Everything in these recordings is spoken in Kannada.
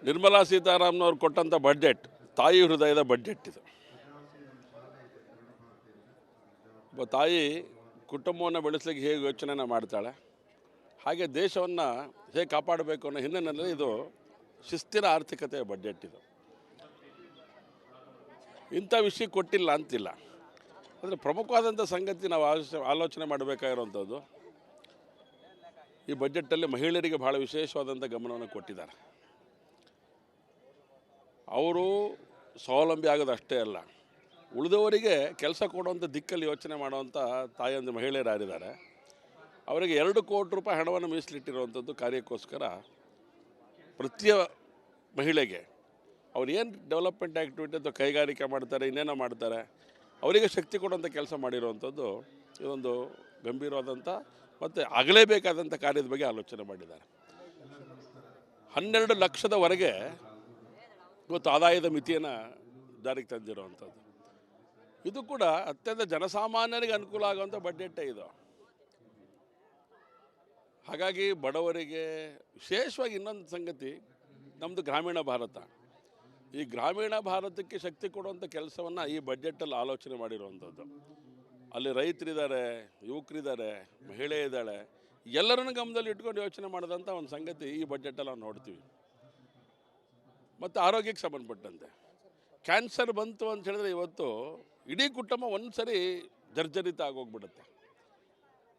ನಿರ್ಮಲಾ ಸೀತಾರಾಮನ್ ಕೊಟ್ಟಂಥ ಬಡ್ಜೆಟ್ ತಾಯಿ ಹೃದಯದ ಬಡ್ಜೆಟ್ ಇದು. ಒಬ್ಬ ತಾಯಿ ಕುಟುಂಬವನ್ನು ಬೆಳೆಸಲಿಕ್ಕೆ ಹೇಗೆ ಯೋಚನೆ ಮಾಡ್ತಾಳೆ, ಹಾಗೆ ದೇಶವನ್ನು ಹೇಗೆ ಕಾಪಾಡಬೇಕು ಅನ್ನೋ ಹಿನ್ನೆಲೆಯಲ್ಲಿ ಇದು ಶಿಸ್ತಿನ ಆರ್ಥಿಕತೆಯ ಬಡ್ಜೆಟ್ ಇದು. ಇಂಥ ವಿಷಯ ಕೊಟ್ಟಿಲ್ಲ ಅಂತಿಲ್ಲ, ಅಂದರೆ ಪ್ರಮುಖವಾದಂಥ ಸಂಗತಿ ನಾವು ಆಲೋಚನೆ ಮಾಡಬೇಕಾಗಿರುವಂಥದ್ದು, ಈ ಬಡ್ಜೆಟಲ್ಲಿ ಮಹಿಳೆಯರಿಗೆ ಭಾಳ ವಿಶೇಷವಾದಂಥ ಗಮನವನ್ನು ಕೊಟ್ಟಿದ್ದಾರೆ. ಅವರು ಸ್ವಾವಲಂಬಿ ಆಗೋದು ಅಷ್ಟೇ ಅಲ್ಲ, ಉಳಿದವರಿಗೆ ಕೆಲಸ ಕೊಡುವಂಥ ದಿಕ್ಕಲ್ಲಿ ಯೋಚನೆ ಮಾಡುವಂಥ ತಾಯಿಯೊಂದು ಮಹಿಳೆಯರು ಯಾರಿದ್ದಾರೆ ಅವರಿಗೆ 2 ಕೋಟಿ ರೂಪಾಯಿ ಹಣವನ್ನು ಮೀಸಲಿಟ್ಟಿರುವಂಥದ್ದು ಕಾರ್ಯಕ್ಕೋಸ್ಕರ. ಪ್ರತಿಯ ಮಹಿಳೆಗೆ ಅವ್ರು ಏನು ಡೆವಲಪ್ಮೆಂಟ್ ಆ್ಯಕ್ಟಿವಿಟಿ ಅಥವಾ ಕೈಗಾರಿಕೆ ಮಾಡ್ತಾರೆ, ಇನ್ನೇನೋ ಮಾಡ್ತಾರೆ, ಅವರಿಗೆ ಶಕ್ತಿ ಕೊಡುವಂಥ ಕೆಲಸ ಮಾಡಿರುವಂಥದ್ದು ಇದೊಂದು ಗಂಭೀರವಾದಂಥ ಮತ್ತು ಆಗಲೇಬೇಕಾದಂಥ ಕಾರ್ಯದ ಬಗ್ಗೆ ಆಲೋಚನೆ ಮಾಡಿದ್ದಾರೆ. 12 ಲಕ್ಷದವರೆಗೆ ಇವತ್ತು ಆದಾಯದ ಮಿತಿಯನ್ನು ಜಾರಿಗೆ ತಂದಿರುವಂಥದ್ದು. ಇದು ಕೂಡ ಅತ್ಯಂತ ಜನಸಾಮಾನ್ಯರಿಗೆ ಅನುಕೂಲ ಆಗುವಂಥ ಬಡ್ಜೆಟ್ಟೇ ಇದು. ಹಾಗಾಗಿ ಬಡವರಿಗೆ ವಿಶೇಷವಾಗಿ ಇನ್ನೊಂದು ಸಂಗತಿ, ನಮ್ಮದು ಗ್ರಾಮೀಣ ಭಾರತ. ಈ ಗ್ರಾಮೀಣ ಭಾರತಕ್ಕೆ ಶಕ್ತಿ ಕೊಡುವಂಥ ಕೆಲಸವನ್ನು ಈ ಬಡ್ಜೆಟಲ್ಲಿ ಆಲೋಚನೆ ಮಾಡಿರುವಂಥದ್ದು. ಅಲ್ಲಿ ರೈತರಿದ್ದಾರೆ, ಯುವಕರಿದ್ದಾರೆ, ಮಹಿಳೆ ಇದ್ದಾಳೆ, ಎಲ್ಲರನ್ನು ಗಮನದಲ್ಲಿ ಇಟ್ಕೊಂಡು ಯೋಚನೆ ಮಾಡಿದಂಥ ಒಂದು ಸಂಗತಿ ಈ ಬಡ್ಜೆಟಲ್ಲಿ ನಾವು ನೋಡ್ತೀವಿ. ಮತ್ತು ಆರೋಗ್ಯಕ್ಕೆ ಸಂಬಂಧಪಟ್ಟಂತೆ ಕ್ಯಾನ್ಸರ್ ಬಂತು ಅಂತ ಹೇಳಿದ್ರೆ ಇವತ್ತು ಇಡೀ ಕುಟುಂಬ ಒಂದು ಸರಿ ಜರ್ಜರಿತ ಆಗೋಗ್ಬಿಡುತ್ತೆ.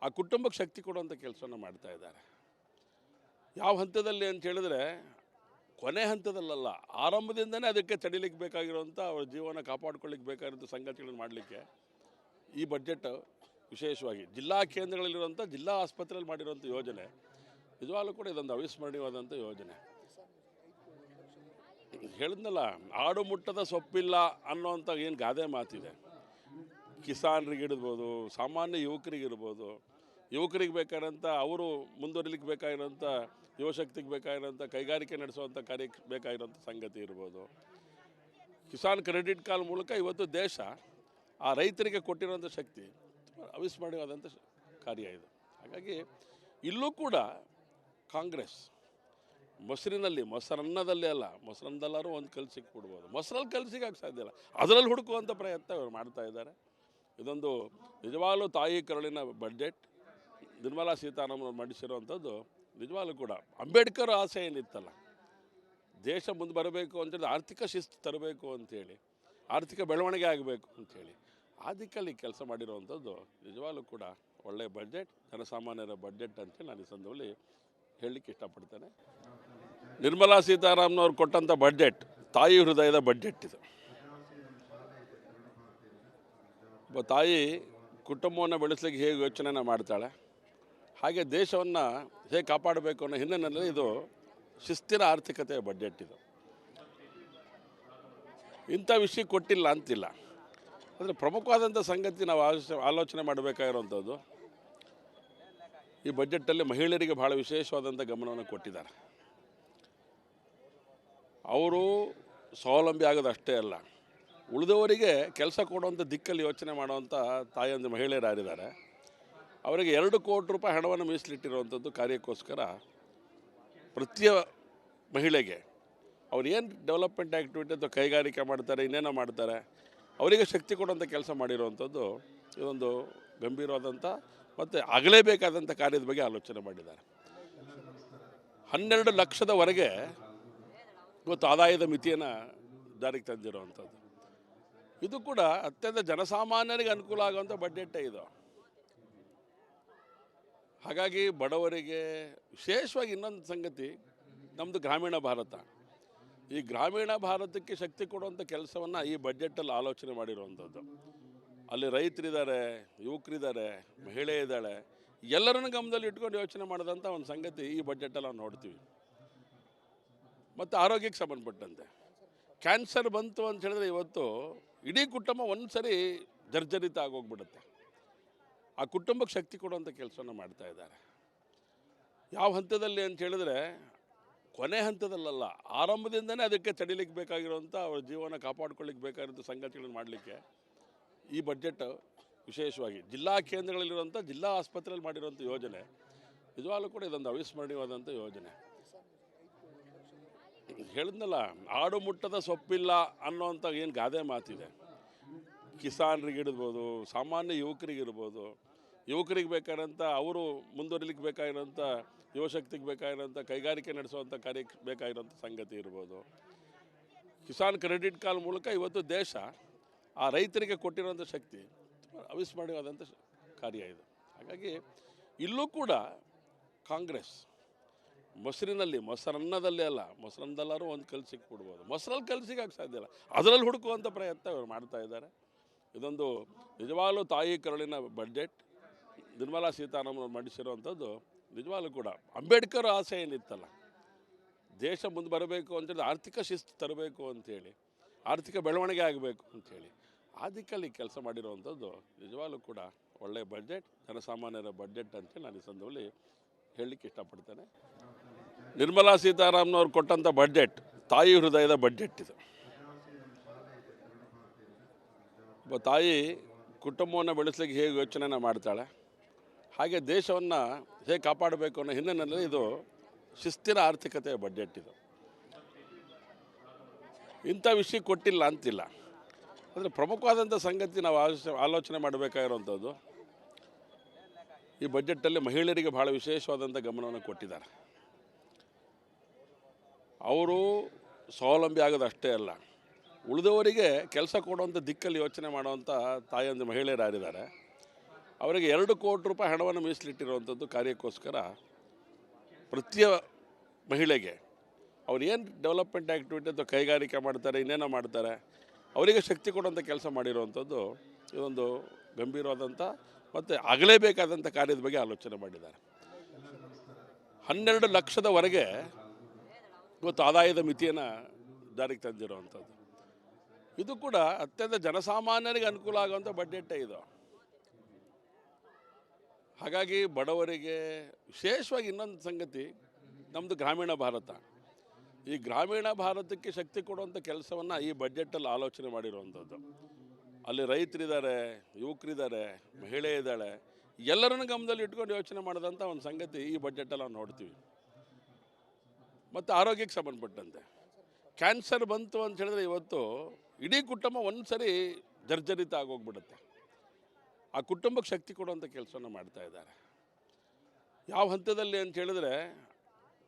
ಆ ಕುಟುಂಬಕ್ಕೆ ಶಕ್ತಿ ಕೊಡುವಂಥ ಕೆಲಸವನ್ನು ಮಾಡ್ತಾ ಇದ್ದಾರೆ. ಯಾವ ಹಂತದಲ್ಲಿ ಅಂತ ಹೇಳಿದ್ರೆ ಕೊನೆ ಹಂತದಲ್ಲಲ್ಲ, ಆರಂಭದಿಂದನೇ ಅದಕ್ಕೆ ತಡಿಲಿಕ್ಕೆ ಬೇಕಾಗಿರುವಂಥ ಅವ್ರ ಜೀವನ ಕಾಪಾಡ್ಕೊಳ್ಳಿಕ್ಕೆ ಬೇಕಾಗಿರೋಂಥ ಸಂಗತಿಗಳನ್ನು ಮಾಡಲಿಕ್ಕೆ ಈ ಬಡ್ಜೆಟ್ ವಿಶೇಷವಾಗಿ ಜಿಲ್ಲಾ ಕೇಂದ್ರಗಳಲ್ಲಿರುವಂಥ ಜಿಲ್ಲಾ ಆಸ್ಪತ್ರೆಯಲ್ಲಿ ಮಾಡಿರುವಂಥ ಯೋಜನೆ ನಿಜವಾಗ್ಲೂ ಕೂಡ ಇದೊಂದು ಅವಿಸ್ಮರಣೀಯವಾದಂಥ ಯೋಜನೆ. ಹೇಳಿದ್ನಲ್ಲ, ಆಡು ಮುಟ್ಟದ ಸೊಪ್ಪಿಲ್ಲ ಅನ್ನೋವಂಥ ಏನು ಗಾದೆ ಮಾತಿದೆ. ಕಿಸಾನ್ರಿಗಿರ್ಬೋದು, ಸಾಮಾನ್ಯ ಯುವಕರಿಗಿರ್ಬೋದು, ಯುವಕರಿಗೆ ಬೇಕಾಗಿರೋಂಥ ಅವರು ಮುಂದುವರಿಲಿಕ್ಕೆ ಬೇಕಾಗಿರೋಂಥ ಯುವಶಕ್ತಿಗೆ ಬೇಕಾಗಿರೋಂಥ ಕೈಗಾರಿಕೆ ನಡೆಸುವಂಥ ಕಾರ್ಯಕ್ಕೆ ಬೇಕಾಗಿರೋಂಥ ಸಂಗತಿ ಇರ್ಬೋದು. ಕಿಸಾನ್ ಕ್ರೆಡಿಟ್ ಕಾರ್ಡ್ ಮೂಲಕ ಇವತ್ತು ದೇಶ ಆ ರೈತರಿಗೆ ಕೊಟ್ಟಿರೋಂಥ ಶಕ್ತಿ ಅವಿಸ್ಮರಣೀಯವಾದಂಥ ಕಾರ್ಯ ಇದು. ಹಾಗಾಗಿ ಇಲ್ಲೂ ಕೂಡ ಕಾಂಗ್ರೆಸ್ ಮೊಸರನ್ನದಲ್ಲಿ ಅಲ್ಲ, ಮೊಸರನ್ನದಲ್ಲಾರು ಒಂದು ಕಲ್ಲು ಸಿಕ್ಬಿಡ್ಬೋದು, ಮೊಸರಲ್ಲಿ ಕಲ್ಲು ಸಿಗೋಕ್ಕೆ ಸಾಧ್ಯ ಇಲ್ಲ, ಅದರಲ್ಲಿ ಹುಡುಕುವಂಥ ಪ್ರಯತ್ನ ಇವರು ಮಾಡ್ತಾ ಇದ್ದಾರೆ. ಇದೊಂದು ನಿಜವಾಗ್ಲೂ ತಾಯಿ ಕರುಳಿನ ಬಡ್ಜೆಟ್ ನಿರ್ಮಲಾ ಸೀತಾರಾಮನ್ ಮಂಡಿಸಿರುವಂಥದ್ದು. ನಿಜವಾಗ್ಲೂ ಕೂಡ ಅಂಬೇಡ್ಕರ್ ಆಸೆ ಏನಿತ್ತಲ್ಲ, ದೇಶ ಮುಂದೆ ಬರಬೇಕು ಅಂತೇಳಿ, ಆರ್ಥಿಕ ಶಿಸ್ತು ತರಬೇಕು ಅಂಥೇಳಿ, ಆರ್ಥಿಕ ಬೆಳವಣಿಗೆ ಆಗಬೇಕು ಅಂಥೇಳಿ ಆ ದಿಕ್ಕಲ್ಲಿ ಕೆಲಸ ಮಾಡಿರುವಂಥದ್ದು ನಿಜವಾಗ್ಲೂ ಕೂಡ ಒಳ್ಳೆಯ ಬಡ್ಜೆಟ್, ಜನಸಾಮಾನ್ಯರ ಬಡ್ಜೆಟ್ ಅಂತೇಳಿ ನಾನು ಈ ಸಂದರ್ಭದಲ್ಲಿ ಹೇಳಲಿಕ್ಕೆ ಇಷ್ಟಪಡ್ತೇನೆ. ನಿರ್ಮಲಾ ಸೀತಾರಾಮನ್ ಕೊಟ್ಟಂಥ ಬಡ್ಜೆಟ್ ತಾಯಿ ಹೃದಯದ ಬಡ್ಜೆಟ್ ಇದು. ಒಬ್ಬ ತಾಯಿ ಕುಟುಂಬವನ್ನು ಬೆಳೆಸಲಿಕ್ಕೆ ಹೇಗೆ ಯೋಚನೆ ಮಾಡ್ತಾಳೆ, ಹಾಗೆ ದೇಶವನ್ನು ಹೇಗೆ ಕಾಪಾಡಬೇಕು ಅನ್ನೋ ಹಿನ್ನೆಲೆಯಲ್ಲಿ ಇದು ಶಿಸ್ತಿನ ಆರ್ಥಿಕತೆಯ ಬಡ್ಜೆಟ್ ಇದು. ಇಂಥ ವಿಷಯ ಕೊಟ್ಟಿಲ್ಲ ಅಂತಿಲ್ಲ, ಅಂದರೆ ಪ್ರಮುಖವಾದಂಥ ಸಂಗತಿ ನಾವು ಆಲೋಚನೆ ಮಾಡಬೇಕಾಗಿರುವಂಥದ್ದು, ಈ ಬಡ್ಜೆಟಲ್ಲಿ ಮಹಿಳೆಯರಿಗೆ ಭಾಳ ವಿಶೇಷವಾದಂಥ ಗಮನವನ್ನು ಕೊಟ್ಟಿದ್ದಾರೆ. ಅವರು ಸ್ವಾವಲಂಬಿ ಆಗೋದು ಅಷ್ಟೇ ಅಲ್ಲ, ಉಳಿದವರಿಗೆ ಕೆಲಸ ಕೊಡುವಂಥ ದಿಕ್ಕಲ್ಲಿ ಯೋಚನೆ ಮಾಡುವಂಥ ತಾಯಿಯೊಂದು ಮಹಿಳೆಯರು ಯಾರಿದ್ದಾರೆ ಅವರಿಗೆ 2 ಕೋಟಿ ರೂಪಾಯಿ ಹಣವನ್ನು ಮೀಸಲಿಟ್ಟಿರುವಂಥದ್ದು ಕಾರ್ಯಕ್ಕೋಸ್ಕರ. ಪ್ರತಿಯ ಮಹಿಳೆಗೆ ಅವ್ರು ಏನು ಡೆವಲಪ್ಮೆಂಟ್ ಆ್ಯಕ್ಟಿವಿಟಿ ಅಥವಾ ಕೈಗಾರಿಕೆ ಮಾಡ್ತಾರೆ, ಇನ್ನೇನೋ ಮಾಡ್ತಾರೆ, ಅವರಿಗೆ ಶಕ್ತಿ ಕೊಡುವಂಥ ಕೆಲಸ ಮಾಡಿರುವಂಥದ್ದು ಇದೊಂದು ಗಂಭೀರವಾದಂಥ ಮತ್ತು ಆಗಲೇಬೇಕಾದಂಥ ಕಾರ್ಯದ ಬಗ್ಗೆ ಆಲೋಚನೆ ಮಾಡಿದ್ದಾರೆ. 12 ಲಕ್ಷದವರೆಗೆ ಇವತ್ತು ಆದಾಯದ ಮಿತಿಯನ್ನು ಜಾರಿಗೆ ತಂದಿರುವಂಥದ್ದು. ಇದು ಕೂಡ ಅತ್ಯಂತ ಜನಸಾಮಾನ್ಯರಿಗೆ ಅನುಕೂಲ ಆಗುವಂಥ ಬಡ್ಜೆಟ್ಟೇ ಇದು. ಹಾಗಾಗಿ ಬಡವರಿಗೆ ವಿಶೇಷವಾಗಿ ಇನ್ನೊಂದು ಸಂಗತಿ, ನಮ್ಮದು ಗ್ರಾಮೀಣ ಭಾರತ. ಈ ಗ್ರಾಮೀಣ ಭಾರತಕ್ಕೆ ಶಕ್ತಿ ಕೊಡುವಂಥ ಕೆಲಸವನ್ನು ಈ ಬಡ್ಜೆಟಲ್ಲಿ ಆಲೋಚನೆ ಮಾಡಿರುವಂಥದ್ದು. ಅಲ್ಲಿ ರೈತರಿದ್ದಾರೆ, ಯುವಕರಿದ್ದಾರೆ, ಮಹಿಳೆ ಇದ್ದಾಳೆ, ಎಲ್ಲರನ್ನು ಗಮನದಲ್ಲಿ ಇಟ್ಕೊಂಡು ಯೋಚನೆ ಮಾಡಿದಂಥ ಒಂದು ಸಂಗತಿ ಈ ಬಡ್ಜೆಟಲ್ಲಿ ನಾವು ನೋಡ್ತೀವಿ. ಮತ್ತು ಆರೋಗ್ಯಕ್ಕೆ ಸಂಬಂಧಪಟ್ಟಂತೆ ಕ್ಯಾನ್ಸರ್ ಬಂತು ಅಂತ ಹೇಳಿದ್ರೆ ಇವತ್ತು ಇಡೀ ಕುಟುಂಬ ಒಂದು ಸರಿ ಜರ್ಜರಿತ ಆಗೋಗ್ಬಿಡುತ್ತೆ. ಆ ಕುಟುಂಬಕ್ಕೆ ಶಕ್ತಿ ಕೊಡುವಂಥ ಕೆಲಸವನ್ನು ಮಾಡ್ತಾ ಇದ್ದಾರೆ. ಯಾವ ಹಂತದಲ್ಲಿ ಅಂತ ಹೇಳಿದ್ರೆ ಕೊನೆ ಹಂತದಲ್ಲಲ್ಲ, ಆರಂಭದಿಂದನೇ ಅದಕ್ಕೆ ತಡಿಲಿಕ್ಕೆ ಬೇಕಾಗಿರುವಂಥ ಅವ್ರ ಜೀವನ ಕಾಪಾಡ್ಕೊಳ್ಳಿಕ್ಕೆ ಬೇಕಾಗಿರೋಂಥ ಸಂಗತಿಗಳನ್ನು ಮಾಡಲಿಕ್ಕೆ ಈ ಬಡ್ಜೆಟ್ ವಿಶೇಷವಾಗಿ ಜಿಲ್ಲಾ ಕೇಂದ್ರಗಳಲ್ಲಿರುವಂಥ ಜಿಲ್ಲಾ ಆಸ್ಪತ್ರೆಯಲ್ಲಿ ಮಾಡಿರುವಂಥ ಯೋಜನೆ ನಿಜವಾಗ್ಲೂ ಕೂಡ ಇದೊಂದು ಅವಿಸ್ಮರಣೀಯವಾದಂಥ ಯೋಜನೆ. ಹೇಳಿದ್ನಲ್ಲ, ಆಡು ಮುಟ್ಟದ ಸೊಪ್ಪಿಲ್ಲ ಅನ್ನೋಂಥ ಏನು ಗಾದೆ ಮಾತಿದೆ. ಕಿಸಾನ್ರಿಗೆ ಇರ್ಬೋದು, ಸಾಮಾನ್ಯ ಯುವಕರಿಗಿರ್ಬೋದು, ಯುವಕರಿಗೆ ಬೇಕಾಗಿರೋಂಥ ಅವರು ಮುಂದುವರಿಲಿಕ್ಕೆ ಬೇಕಾಗಿರೋಂಥ ಯುವಶಕ್ತಿಗೆ ಬೇಕಾಗಿರೋಂಥ ಕೈಗಾರಿಕೆ ನಡೆಸುವಂಥ ಕಾರ್ಯಕ್ಕೆ ಬೇಕಾಗಿರೋಂಥ ಸಂಗತಿ ಇರ್ಬೋದು. ಕಿಸಾನ್ ಕ್ರೆಡಿಟ್ ಕಾರ್ಡ್ ಮೂಲಕ ಇವತ್ತು ದೇಶ ಆ ರೈತರಿಗೆ ಕೊಟ್ಟಿರೋಂಥ ಶಕ್ತಿ ಅವಿಸ್ಮರಣೀಯವಾದಂಥ ಕಾರ್ಯ ಇದು. ಹಾಗಾಗಿ ಇಲ್ಲೂ ಕೂಡ ಕಾಂಗ್ರೆಸ್ ಮೊಸರನ್ನದಲ್ಲೇ ಅಲ್ಲ, ಮೊಸರನ್ನದಲ್ಲಾರು ಒಂದು ಕಲ್ಲು ಸಿಕ್ಬಿಡ್ಬೋದು, ಮೊಸರಲ್ಲಿ ಕಲ್ಲು ಸಿಗೋಕ್ಕೆ ಸಾಧ್ಯ ಇಲ್ಲ, ಅದರಲ್ಲಿ ಹುಡುಕುವಂಥ ಪ್ರಯತ್ನ ಇವರು ಮಾಡ್ತಾ ಇದ್ದಾರೆ. ಇದೊಂದು ನಿಜವಾಗ್ಲೂ ತಾಯಿ ಕರುಳಿನ ಬಡ್ಜೆಟ್ ನಿರ್ಮಲಾ ಸೀತಾರಾಮನ್ ಮಂಡಿಸಿರುವಂಥದ್ದು. ನಿಜವಾಗ್ಲೂ ಕೂಡ ಅಂಬೇಡ್ಕರ್ ಆಸೆ ಏನಿತ್ತಲ್ಲ, ದೇಶ ಮುಂದೆ ಬರಬೇಕು ಅಂತೇಳಿ, ಆರ್ಥಿಕ ಶಿಸ್ತು ತರಬೇಕು ಅಂಥೇಳಿ, ಆರ್ಥಿಕ ಬೆಳವಣಿಗೆ ಆಗಬೇಕು ಅಂಥೇಳಿ ಆ ದಿಕ್ಕಲ್ಲಿ ಕೆಲಸ ಮಾಡಿರುವಂಥದ್ದು ನಿಜವಾಗ್ಲೂ ಕೂಡ ಒಳ್ಳೆಯ ಬಡ್ಜೆಟ್, ಜನಸಾಮಾನ್ಯರ ಬಡ್ಜೆಟ್ ಅಂತೇಳಿ ನಾನು ಈ ಸಂದರ್ಭದಲ್ಲಿ ಹೇಳಲಿಕ್ಕೆ ಇಷ್ಟಪಡ್ತೇನೆ. ನಿರ್ಮಲಾ ಸೀತಾರಾಮನ್ ಕೊಟ್ಟಂಥ ಬಡ್ಜೆಟ್ ತಾಯಿ ಹೃದಯದ ಬಡ್ಜೆಟ್ ಇದು. ಒಬ್ಬ ತಾಯಿ ಕುಟುಂಬವನ್ನು ಬೆಳೆಸಲಿಕ್ಕೆ ಹೇಗೆ ಯೋಚನೆನ ಮಾಡ್ತಾಳೆ, ಹಾಗೆ ದೇಶವನ್ನು ಹೇಗೆ ಕಾಪಾಡಬೇಕು ಅನ್ನೋ ಹಿನ್ನೆಲೆಯಲ್ಲಿ ಇದು ಶಿಸ್ತಿನ ಆರ್ಥಿಕತೆಯ ಬಡ್ಜೆಟ್ ಇದು. ಇಂಥ ವಿಷಯ ಕೊಟ್ಟಿಲ್ಲ ಅಂತಿಲ್ಲ, ಅಂದರೆ ಪ್ರಮುಖವಾದಂಥ ಸಂಗತಿ ನಾವು ಆಲೋಚನೆ ಮಾಡಬೇಕಾಗಿರುವಂಥದ್ದು, ಈ ಬಡ್ಜೆಟಲ್ಲಿ ಮಹಿಳೆಯರಿಗೆ ಭಾಳ ವಿಶೇಷವಾದಂಥ ಗಮನವನ್ನು ಕೊಟ್ಟಿದ್ದಾರೆ. ಅವರು ಸ್ವಾವಲಂಬಿ ಆಗೋದು ಅಷ್ಟೇ ಅಲ್ಲ, ಉಳಿದವರಿಗೆ ಕೆಲಸ ಕೊಡುವಂಥ ದಿಕ್ಕಲ್ಲಿ ಯೋಚನೆ ಮಾಡುವಂಥ ತಾಯಂದು ಮಹಿಳೆಯರು ಯಾರಿದ್ದಾರೆ ಅವರಿಗೆ 2 ಕೋಟಿ ರೂಪಾಯಿ ಹಣವನ್ನು ಮೀಸಲಿಟ್ಟಿರುವಂಥದ್ದು ಕಾರ್ಯಕ್ಕೋಸ್ಕರ. ಪ್ರತಿಯ ಮಹಿಳೆಗೆ ಅವ್ರು ಏನು ಡೆವಲಪ್ಮೆಂಟ್ ಆ್ಯಕ್ಟಿವಿಟಿ ಅಥವಾ ಕೈಗಾರಿಕೆ ಮಾಡ್ತಾರೆ, ಇನ್ನೇನೋ ಮಾಡ್ತಾರೆ, ಅವರಿಗೆ ಶಕ್ತಿ ಕೊಡುವಂಥ ಕೆಲಸ ಮಾಡಿರುವಂಥದ್ದು ಇದೊಂದು ಗಂಭೀರವಾದಂಥ ಮತ್ತು ಆಗಲೇಬೇಕಾದಂಥ ಕಾರ್ಯದ ಬಗ್ಗೆ ಆಲೋಚನೆ ಮಾಡಿದ್ದಾರೆ. 12 ಲಕ್ಷದವರೆಗೆ ಇವತ್ತು ಆದಾಯದ ಮಿತಿಯನ್ನು ಜಾರಿಗೆ ತಂದಿರುವಂಥದ್ದು. ಇದು ಕೂಡ ಅತ್ಯಂತ ಜನಸಾಮಾನ್ಯರಿಗೆ ಅನುಕೂಲ ಆಗುವಂಥ ಬಡ್ಜೆಟ್ಟೇ ಇದು. ಹಾಗಾಗಿ ಬಡವರಿಗೆ ವಿಶೇಷವಾಗಿ ಇನ್ನೊಂದು ಸಂಗತಿ, ನಮ್ಮದು ಗ್ರಾಮೀಣ ಭಾರತ, ಈ ಗ್ರಾಮೀಣ ಭಾರತಕ್ಕೆ ಶಕ್ತಿ ಕೊಡುವಂಥ ಕೆಲಸವನ್ನು ಈ ಬಡ್ಜೆಟಲ್ಲಿ ಆಲೋಚನೆ ಮಾಡಿರುವಂಥದ್ದು. ಅಲ್ಲಿ ರೈತರಿದ್ದಾರೆ, ಯುವಕರಿದ್ದಾರೆ, ಮಹಿಳೆ ಇದ್ದಾಳೆ, ಎಲ್ಲರನ್ನು ಗಮನದಲ್ಲಿ ಇಟ್ಕೊಂಡು ಯೋಚನೆ ಮಾಡಿದಂಥ ಒಂದು ಸಂಗತಿ ಈ ಬಡ್ಜೆಟಲ್ಲಿ ನಾವು ನೋಡ್ತೀವಿ. ಮತ್ತು ಆರೋಗ್ಯಕ್ಕೆ ಸಂಬಂಧಪಟ್ಟಂತೆ ಕ್ಯಾನ್ಸರ್ ಬಂತು ಅಂತ ಹೇಳಿದ್ರೆ ಇವತ್ತು ಇಡೀ ಕುಟುಂಬ ಒಂದು ಸರಿ ಜರ್ಜರಿತ ಆಗೋಗ್ಬಿಡುತ್ತೆ. ಆ ಕುಟುಂಬಕ್ಕೆ ಶಕ್ತಿ ಕೊಡುವಂಥ ಕೆಲಸವನ್ನು ಮಾಡ್ತಾ ಇದ್ದಾರೆ. ಯಾವ ಹಂತದಲ್ಲಿ ಅಂತ ಹೇಳಿದ್ರೆ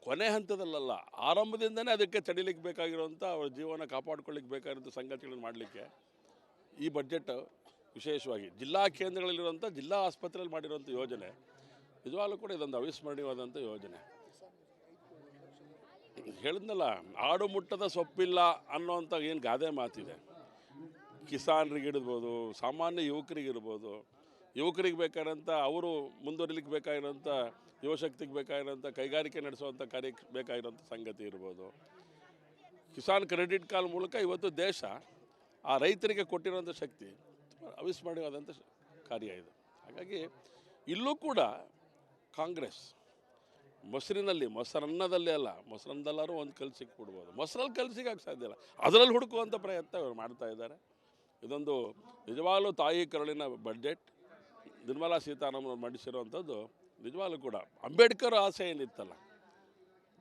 ಕೊನೆ ಹಂತದಲ್ಲಲ್ಲ, ಆರಂಭದಿಂದನೇ ಅದಕ್ಕೆ ತಡಿಲಿಕ್ಕೆ ಬೇಕಾಗಿರುವಂಥ ಅವ್ರ ಜೀವನ ಕಾಪಾಡ್ಕೊಳ್ಳಿಕ್ಕೆ ಬೇಕಾಗಿರೋಂಥ ಸಂಗತಿಗಳನ್ನು ಮಾಡಲಿಕ್ಕೆ ಈ ಬಡ್ಜೆಟ್ ವಿಶೇಷವಾಗಿ ಜಿಲ್ಲಾ ಕೇಂದ್ರಗಳಲ್ಲಿರುವಂಥ ಜಿಲ್ಲಾ ಆಸ್ಪತ್ರೆಯಲ್ಲಿ ಮಾಡಿರುವಂಥ ಯೋಜನೆ ನಿಜವಾಗ್ಲೂ ಕೂಡ ಇದೊಂದು ಅವಿಸ್ಮರಣೀಯವಾದಂಥ ಯೋಜನೆ. ಹೇಳಿದ್ನಲ್ಲ, ಆಡು ಮುಟ್ಟದ ಸೊಪ್ಪಿಲ್ಲ ಅನ್ನೋಂಥ ಏನು ಗಾದೆ ಮಾತಿದೆ. ಕಿಸಾನ್ರಿಗಿರ್ಬೋದು, ಸಾಮಾನ್ಯ ಯುವಕರಿಗಿರ್ಬೋದು, ಯುವಕರಿಗೆ ಬೇಕಾಗಿರೋಂಥ ಅವರು ಮುಂದುವರಿಲಿಕ್ಕೆ ಬೇಕಾಗಿರೋಂಥ ಯುವಶಕ್ತಿಗೆ ಬೇಕಾಗಿರೋಂಥ ಕೈಗಾರಿಕೆ ನಡೆಸುವಂಥ ಕಾರ್ಯಕ್ಕೆ ಬೇಕಾಗಿರೋಂಥ ಸಂಗತಿ ಇರ್ಬೋದು. ಕಿಸಾನ್ ಕ್ರೆಡಿಟ್ ಕಾರ್ಡ್ ಮೂಲಕ ಇವತ್ತು ದೇಶ ಆ ರೈತರಿಗೆ ಕೊಟ್ಟಿರೋಂಥ ಶಕ್ತಿ ಅವಿಸ್ಮರಣೀಯವಾದಂಥ ಕಾರ್ಯ ಇದು. ಹಾಗಾಗಿ ಇಲ್ಲೂ ಕೂಡ ಕಾಂಗ್ರೆಸ್ ಮೊಸರನ್ನದಲ್ಲೇ ಅಲ್ಲ, ಮೊಸರನ್ನದಲ್ಲಾರು ಒಂದು ಕಲ್ಲು ಸಿಕ್ಬಿಡ್ಬೋದು, ಮೊಸರಲ್ಲಿ ಕಲ್ಲು ಸಿಗೋಕ್ಕೆ ಸಾಧ್ಯ ಇಲ್ಲ, ಅದರಲ್ಲಿ ಹುಡುಕುವಂಥ ಪ್ರಯತ್ನ ಇವರು ಮಾಡ್ತಾ ಇದ್ದಾರೆ. ಇದೊಂದು ನಿಜವಾಗ್ಲೂ ತಾಯಿ ಕರುಳಿನ ಬಡ್ಜೆಟ್ ನಿರ್ಮಲಾ ಸೀತಾರಾಮನ್ ಮಂಡಿಸಿರುವಂಥದ್ದು. ನಿಜವಾಗ್ಲೂ ಕೂಡ ಅಂಬೇಡ್ಕರ್ ಆಸೆ ಏನಿತ್ತಲ್ಲ,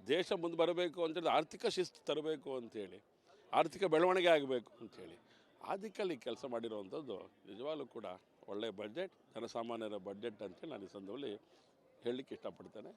ದೇಶ ಮುಂದೆ ಬರಬೇಕು ಅಂತೇಳಿ, ಆರ್ಥಿಕ ಶಿಸ್ತು ತರಬೇಕು ಅಂಥೇಳಿ, ಆರ್ಥಿಕ ಬೆಳವಣಿಗೆ ಆಗಬೇಕು ಅಂಥೇಳಿ ಆ ದಿಕ್ಕಲ್ಲಿ ಕೆಲಸ ಮಾಡಿರುವಂಥದ್ದು ನಿಜವಾಗ್ಲೂ ಕೂಡ ಒಳ್ಳೆಯ ಬಡ್ಜೆಟ್, ಜನಸಾಮಾನ್ಯರ ಬಡ್ಜೆಟ್ ಅಂತೇಳಿ ನಾನು ಈ ಸಂದರ್ಭದಲ್ಲಿ ಹೇಳಲಿಕ್ಕೆ ಇಷ್ಟಪಡ್ತೇನೆ.